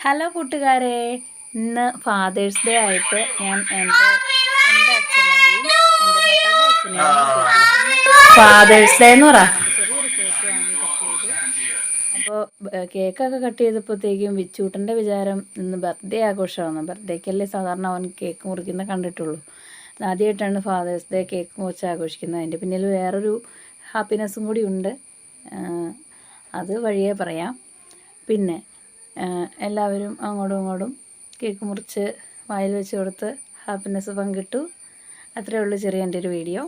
Hello കൂട്ടുകാരെ, ഇന്ന് fathers day ആയിട്ട് ഞാൻ എൻ്റെ അച്ഛനെയും എൻ്റെ മക്കളുടെ അച്ഛനെയും ഫാദേഴ്സ് ഡേ എന്ന് പറയാം ചെറിയൊരു കേക്ക് വാങ്ങി കട്ട് ചെയ്തു. അപ്പോൾ കേക്കൊക്കെ കട്ട് ചെയ്തപ്പോഴത്തേക്കും വിച്ചൂട്ടൻ്റെ വിചാരം ഇന്ന് ബർത്ത്ഡേ ആഘോഷമാണ്. ബർത്ത്ഡേക്കല്ലേ സാധാരണ അവൻ കേക്ക് മുറിക്കുന്ന കണ്ടിട്ടുള്ളൂ. ആദ്യമായിട്ടാണ് ഫാദേഴ്സ് ഡേ കേക്ക് മുറിച്ച് ആഘോഷിക്കുന്നത്. അതിൻ്റെ പിന്നിൽ വേറൊരു ഹാപ്പിനെസ്സും കൂടി ഉണ്ട്, അത് വഴിയേ പറയാം. പിന്നെ എല്ലാവരും അങ്ങോട്ടും ഇങ്ങോട്ടും കേക്ക് മുറിച്ച് വായിൽ വെച്ച് കൊടുത്ത് ഹാപ്പിനെസ് പങ്കിട്ടു. അത്രയേ ഉള്ളൂ ചെറിയ എൻ്റെ ഒരു വീഡിയോ.